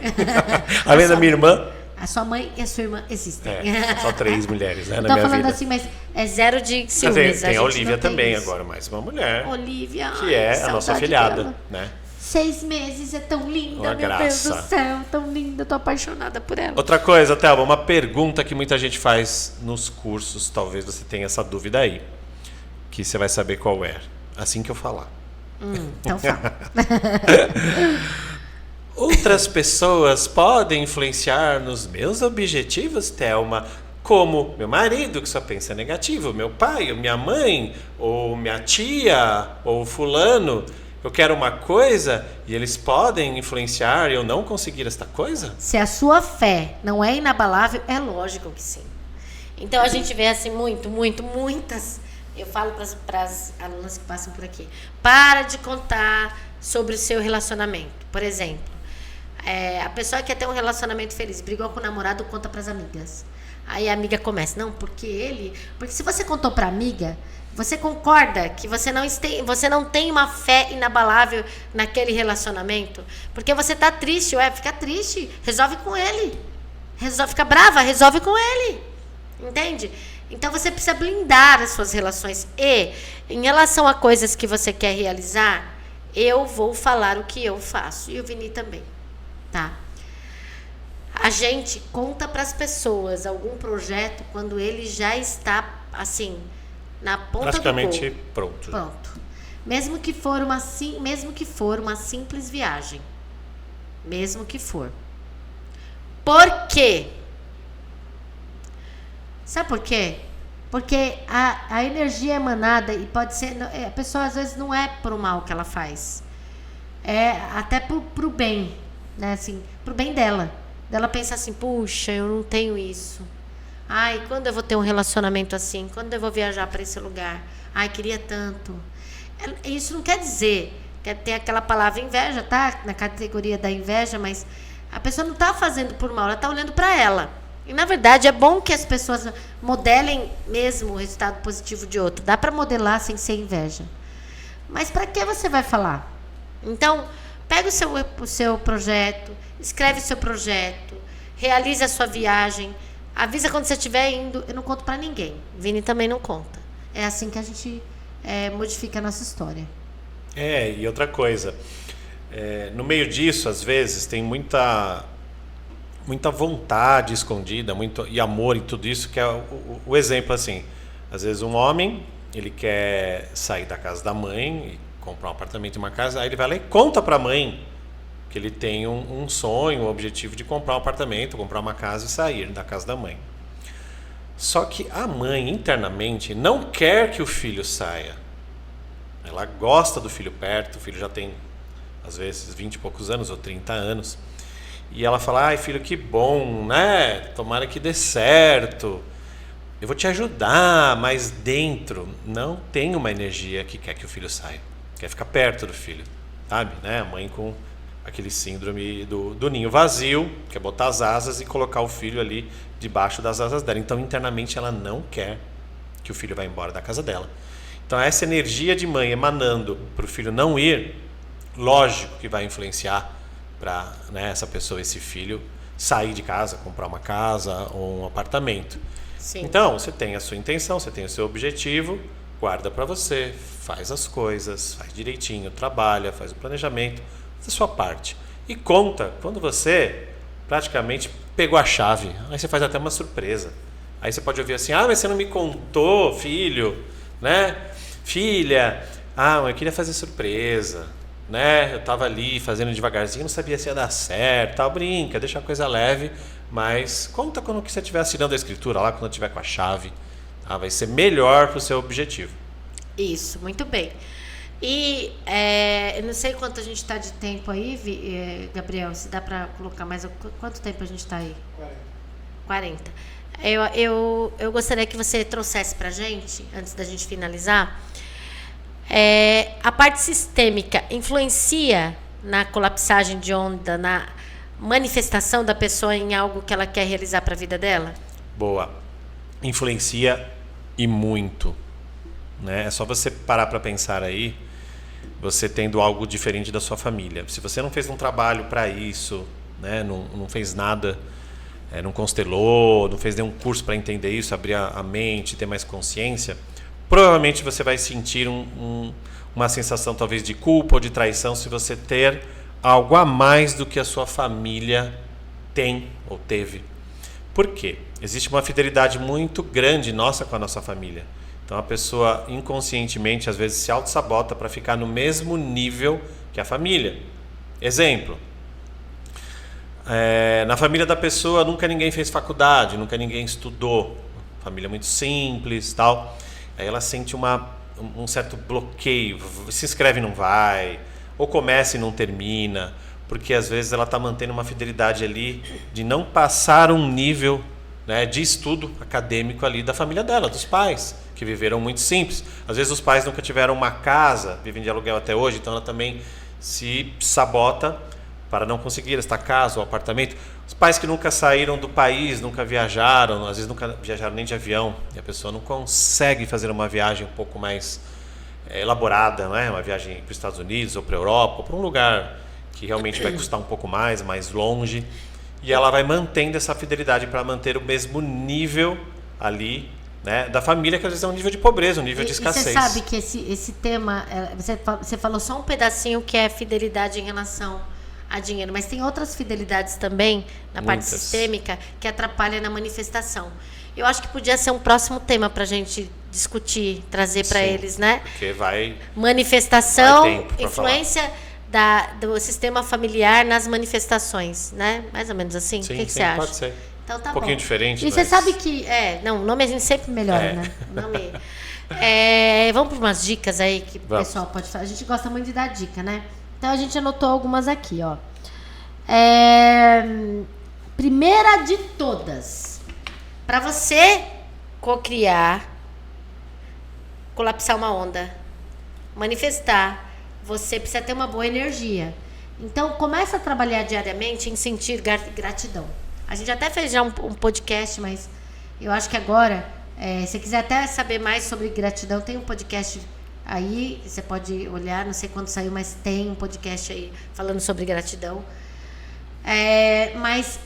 S2: Além da minha irmã?
S1: A sua mãe e a sua irmã existem.
S2: É, só 3 mulheres, né,
S1: Eu
S2: na
S1: tô
S2: minha
S1: falando
S2: vida.
S1: assim, mas é zero de
S2: Mas
S1: ciúmes.
S2: tem a
S1: gente
S2: Olivia
S1: não tem
S2: também
S1: isso.
S2: agora, mais uma mulher,
S1: Olivia,
S2: que
S1: ai,
S2: é
S1: que
S2: a nossa
S1: saudade
S2: afilhada,
S1: dela.
S2: né?
S1: 6 meses, é tão linda,
S2: Uma
S1: meu
S2: graça.
S1: Deus do céu, tão linda, tô apaixonada por ela.
S2: Outra coisa, Thelma, uma pergunta que muita gente faz nos cursos, talvez você tenha essa dúvida aí, que você vai saber qual é, assim que eu falar.
S1: Então fala.
S2: Outras pessoas podem influenciar nos meus objetivos, Thelma, como meu marido, que só pensa negativo, meu pai, ou minha mãe, ou minha tia, ou fulano. Eu quero uma coisa e eles podem influenciar e eu não conseguir esta coisa?
S1: Se a sua fé não é inabalável, é lógico que sim. Então a gente vê assim muitas. Eu falo para as alunas que passam por aqui. Para de contar sobre o seu relacionamento. Por exemplo, a pessoa quer ter um relacionamento feliz, brigou com o namorado, conta para as amigas. Aí a amiga começa, não, porque se você contou para a amiga, você concorda que você não tem uma fé inabalável naquele relacionamento? Porque você tá triste, fica triste, resolve com ele. Fica brava, resolve com ele. Entende? Então você precisa blindar as suas relações. E, em relação a coisas que você quer realizar, eu vou falar o que eu faço. E o Vini também. Tá? A gente conta para as pessoas algum projeto quando ele já está, assim, na ponta
S2: Praticamente
S1: do gol.
S2: pronto.
S1: Pronto. Mesmo que for uma simples viagem. Mesmo que for. Por quê? Sabe por quê? Porque a energia emanada, e pode ser... A pessoa, às vezes, não é pro mal que ela faz. É até pro bem. Né? Assim, pro bem dela. Ela pensa assim, puxa, eu não tenho isso. Ai, quando eu vou ter um relacionamento assim? Quando eu vou viajar para esse lugar? Ai, queria tanto. Isso não quer dizer que tem aquela palavra inveja, tá? Na categoria da inveja, mas a pessoa não está fazendo por mal, ela está olhando para ela. E, na verdade, é bom que as pessoas modelem mesmo o resultado positivo de outro. Dá para modelar sem ser inveja. Mas para que você vai falar? Então, pega o seu projeto, escreve o seu projeto, realize a sua viagem, avisa quando você estiver indo. Eu não conto para ninguém. Vini também não conta. É assim que a gente modifica a nossa história.
S2: E outra coisa, no meio disso, às vezes, tem muita vontade escondida, e amor e tudo isso, que é o exemplo, assim, às vezes um homem, ele quer sair da casa da mãe e comprar um apartamento e uma casa, aí ele vai lá e conta para a mãe que ele tem um sonho, um objetivo de comprar um apartamento, comprar uma casa e sair da casa da mãe. Só que a mãe, internamente, não quer que o filho saia. Ela gosta do filho perto, o filho já tem, às vezes, 20 e poucos anos ou 30 anos. E ela fala, ai filho, que bom, né? Tomara que dê certo. Eu vou te ajudar, mas dentro não tem uma energia que quer que o filho saia. Quer ficar perto do filho, sabe? Né? A mãe com aquele síndrome do ninho vazio, quer botar as asas e colocar o filho ali debaixo das asas dela. Então, internamente, ela não quer que o filho vá embora da casa dela. Então, essa energia de mãe emanando para o filho não ir, lógico que vai influenciar para, né, essa pessoa, esse filho, sair de casa, comprar uma casa ou um apartamento.
S1: Sim.
S2: Então, você tem a sua intenção, você tem o seu objetivo, guarda para você, faz as coisas, faz direitinho, trabalha, faz o planejamento, faz a sua parte. E conta quando você praticamente pegou a chave. Aí você faz até uma surpresa. Aí você pode ouvir assim, mas você não me contou, filho, né? Filha, eu queria fazer surpresa, né? Eu estava ali fazendo devagarzinho, não sabia se ia dar certo, tal. Brinca, deixa a coisa leve, mas conta quando que você estiver assinando a escritura lá, quando estiver com a chave, tá? Vai ser melhor para o seu objetivo.
S1: Isso, muito bem. E eu não sei quanto a gente está de tempo aí, Gabriel, se dá para colocar mais. Quanto tempo a gente está aí? 40. Eu gostaria que você trouxesse para a gente, antes da gente finalizar, a parte sistêmica influencia na colapsagem de onda, na manifestação da pessoa em algo que ela quer realizar para a vida dela?
S2: Boa. Influencia e muito. Né? É só você parar para pensar aí, você tendo algo diferente da sua família. Se você não fez um trabalho para isso, né? Não fez nada, não constelou, não fez nenhum curso para entender isso, abrir a mente, ter mais consciência, provavelmente você vai sentir uma sensação talvez de culpa ou de traição se você ter algo a mais do que a sua família tem ou teve. Por quê? Existe uma fidelidade muito grande nossa com a nossa família. Então a pessoa inconscientemente às vezes se auto-sabota para ficar no mesmo nível que a família. Exemplo, na família da pessoa nunca ninguém fez faculdade, nunca ninguém estudou, família muito simples, tal. Aí ela sente um certo bloqueio, se inscreve e não vai, ou começa e não termina, porque às vezes ela está mantendo uma fidelidade ali de não passar um nível, né, de estudo acadêmico ali da família dela, dos pais, que viveram muito simples. Às vezes os pais nunca tiveram uma casa, vivem de aluguel até hoje, então ela também se sabota para não conseguir esta casa ou apartamento. Os pais que nunca saíram do país, nunca viajaram, às vezes nunca viajaram nem de avião, e a pessoa não consegue fazer uma viagem um pouco mais elaborada, não é? Uma viagem para os Estados Unidos ou para a Europa, ou para um lugar que realmente vai custar um pouco mais longe, e ela vai mantendo essa fidelidade para manter o mesmo nível ali, né, da família, que às vezes é um nível de pobreza, um nível de escassez.
S1: E você sabe que esse tema, você falou só um pedacinho que é fidelidade em relação a dinheiro, mas tem outras fidelidades também na parte sistêmica que atrapalham na manifestação. Eu acho que podia ser um próximo tema para a gente discutir, trazer para eles, né?
S2: Porque vai...
S1: Manifestação, influência do sistema familiar nas manifestações, né? Mais ou menos assim?
S2: Sim,
S1: o que você acha?
S2: Pode ser.
S1: Então tá
S2: um pouquinho
S1: bom.
S2: Diferente.
S1: E você sabe que... o nome a gente sempre melhora, né? Nome, vamos para umas dicas aí que o pessoal pode fazer. A gente gosta muito de dar dica, né? Então a gente anotou algumas aqui, ó. Primeira de todas. Para você cocriar, colapsar uma onda, manifestar, você precisa ter uma boa energia. Então começa a trabalhar diariamente em sentir gratidão. A gente até fez já um podcast, mas eu acho que agora, se quiser até saber mais sobre gratidão, tem um podcast aí, você pode olhar, não sei quando saiu, mas tem um podcast aí falando sobre gratidão. Mas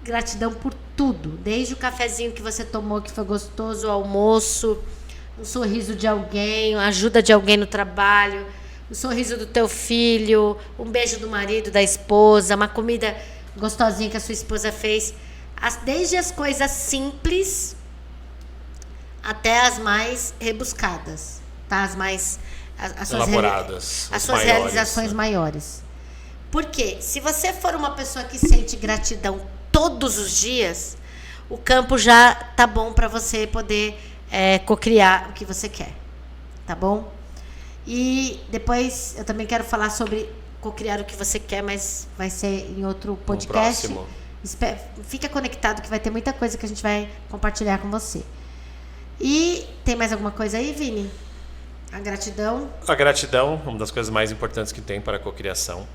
S1: gratidão por tudo, desde o cafezinho que você tomou, que foi gostoso, o almoço, um sorriso de alguém, a ajuda de alguém no trabalho, o sorriso do teu filho, um beijo do marido, da esposa, uma comida gostosinha que a sua esposa fez. Desde as coisas simples até as mais rebuscadas, tá? As suas
S2: elaboradas,
S1: as suas realizações maiores. Porque se você for uma pessoa que sente gratidão todos os dias, o campo já tá bom para você poder cocriar o que você quer, tá bom? E depois eu também quero falar sobre cocriar o que você quer, mas vai ser em outro podcast. Fica conectado que vai ter muita coisa que a gente vai compartilhar com você. E tem mais alguma coisa aí, Vini? A gratidão? A gratidão, uma das coisas mais importantes que tem para a cocriação.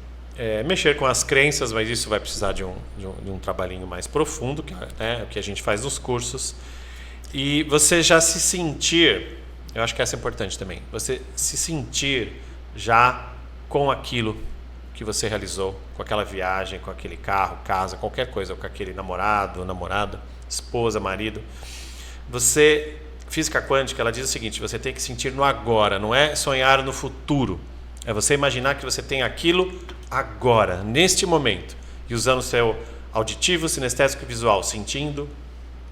S1: Mexer com as crenças, mas isso vai precisar de um trabalhinho mais profundo, que é o que a gente faz nos cursos. E você já se sentir, eu acho que essa é importante também, você se sentir já com aquilo que você realizou, com aquela viagem, com aquele carro, casa, qualquer coisa, com aquele namorado, namorada, esposa, marido. Você, física quântica, ela diz o seguinte, você tem que sentir no agora, não é sonhar no futuro. É você imaginar que você tem aquilo agora, neste momento, e usando o seu auditivo, sinestésico e visual, sentindo,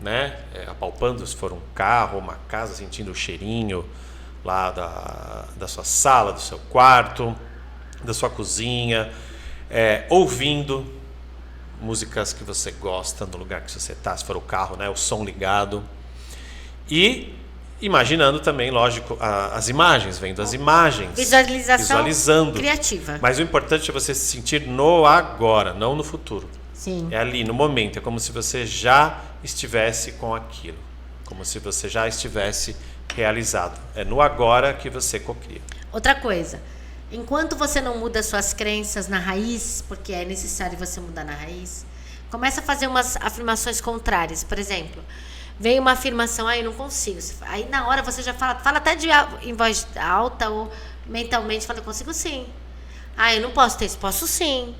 S1: né, apalpando, se for um carro, uma casa, sentindo o cheirinho lá da sua sala, do seu quarto, da sua cozinha, ouvindo músicas que você gosta no lugar que você está, se for o carro, né, o som ligado, e imaginando também, lógico, as imagens, vendo as imagens. Visualizando. Criativa. Mas o importante é você se sentir no agora, não no futuro. Sim. É ali, no momento. É como se você já estivesse com aquilo. Como se você já estivesse realizado. É no agora que você cocria. Outra coisa. enquanto você não muda suas crenças na raiz, porque é necessário você mudar na raiz, começa a fazer umas afirmações contrárias. Por exemplo, vem uma afirmação, eu não consigo. Aí na hora você já fala até em voz alta ou mentalmente, fala, eu consigo sim. Eu não posso ter isso, posso sim.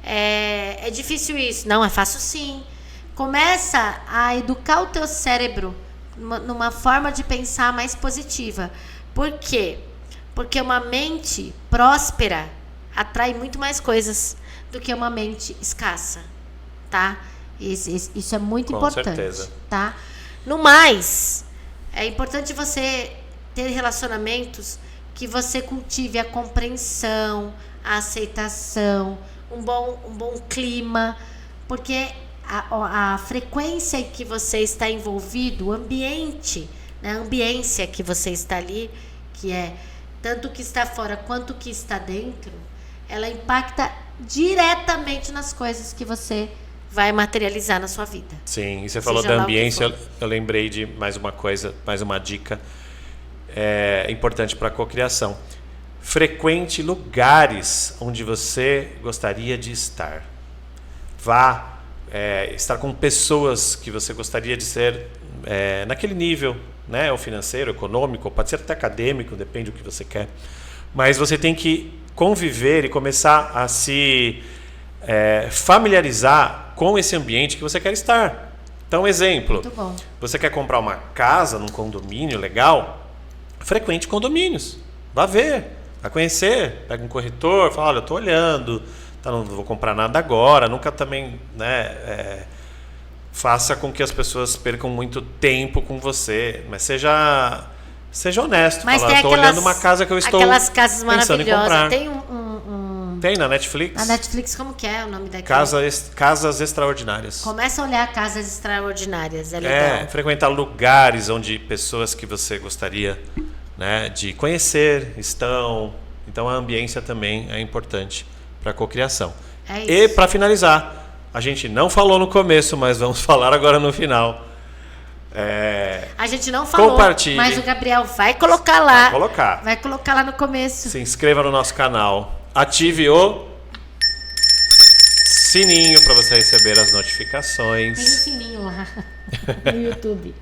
S1: É difícil isso. Não, é fácil sim. Começa a educar o teu cérebro numa forma de pensar mais positiva. Por quê? Porque uma mente próspera atrai muito mais coisas do que uma mente escassa, tá? Isso é muito importante,
S2: certeza.
S1: Tá? No mais, é importante você ter relacionamentos que você cultive a compreensão, a aceitação, um bom clima, porque a frequência em que você está envolvido, o ambiente, né, a ambiência que você está ali, que é tanto o que está fora quanto o que está dentro, ela impacta diretamente nas coisas que você vai materializar na sua vida.
S2: Sim, e você falou da ambiência, eu lembrei de mais uma coisa, mais uma dica importante para a cocriação. Frequente lugares onde você gostaria de estar. Vá estar com pessoas que você gostaria de ser naquele nível, né, ou financeiro, econômico, ou pode ser até acadêmico, depende do que você quer. Mas você tem que conviver e começar a se familiarizar com esse ambiente que você quer estar. Então, exemplo,
S1: muito bom.
S2: Você quer comprar uma casa num condomínio legal? Frequente condomínios. Vá ver, vá conhecer, pega um corretor, fala, olha, eu estou olhando, não vou comprar nada agora, nunca também, né, faça com que as pessoas percam muito tempo com você, mas seja honesto.
S1: Mas
S2: fala, estou olhando uma casa que eu estou
S1: aquelas casas maravilhosas. Tem
S2: Tem na Netflix?
S1: Na Netflix, como que é o nome daquilo?
S2: Casas Extraordinárias.
S1: Começa a olhar casas extraordinárias, é legal.
S2: Frequentar lugares onde pessoas que você gostaria, né, de conhecer estão. Então a ambiência também é importante para a cocriação. E para finalizar, a gente não falou no começo, mas vamos falar agora no final.
S1: A gente não falou, mas o Gabriel vai colocar lá. Vai colocar lá no começo.
S2: Se inscreva no nosso canal. Ative o sininho para você receber as notificações.
S1: Tem um sininho lá no YouTube.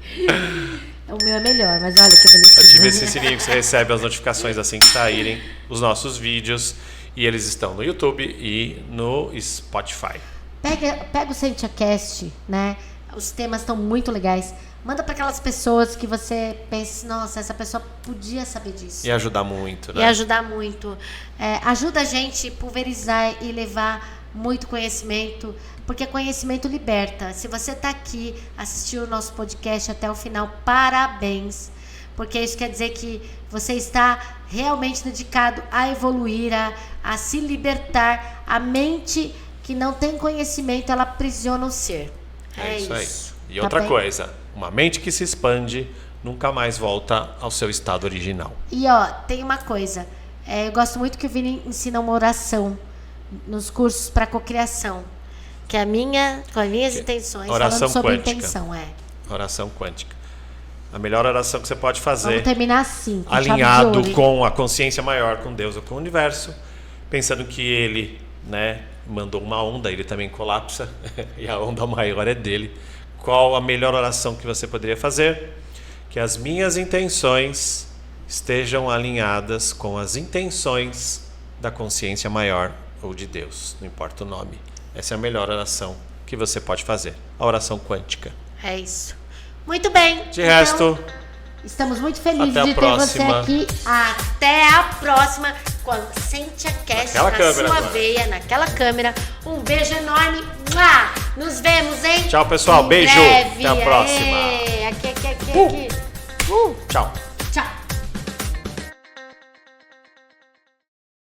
S1: O meu é melhor, mas olha que bonitinho.
S2: Ative esse sininho que você recebe as notificações assim que saírem os nossos vídeos. E eles estão no YouTube e no Spotify.
S1: Pega o SentiaCast, né? Os temas estão muito legais. Manda para aquelas pessoas que você pensa, nossa, essa pessoa podia saber disso.
S2: E ajudar muito, né?
S1: Ajuda a gente a pulverizar e levar muito conhecimento, porque conhecimento liberta. Se você está aqui, assistiu o nosso podcast até o final, parabéns. Porque isso quer dizer que você está realmente dedicado a evoluir, a se libertar. A mente que não tem conhecimento, ela aprisiona o ser.
S2: É isso aí. E outra coisa, uma mente que se expande nunca mais volta ao seu estado original.
S1: E tem uma coisa, eu gosto muito que o Vini ensina uma oração nos cursos para cocriação, que é com as minhas intenções,
S2: oração
S1: falando sobre
S2: quântica.
S1: Intenção.
S2: Oração quântica. A melhor oração que você pode fazer.
S1: Vamos terminar assim,
S2: alinhado com a consciência maior, com Deus ou com o universo, pensando que ele, né, mandou uma onda, ele também colapsa e a onda maior é dele. Qual a melhor oração que você poderia fazer? Que as minhas intenções estejam alinhadas com as intenções da consciência maior ou de Deus, não importa o nome. Essa é a melhor oração que você pode fazer, a oração quântica.
S1: É isso. Muito bem.
S2: De resto,
S1: estamos muito felizes de ter você aqui. Até a próxima com a SentiaCast na sua veia, naquela câmera. Um beijo enorme. Nos vemos, hein?
S2: Tchau, pessoal. Beijo. Até a próxima.
S1: Aqui.
S2: Tchau.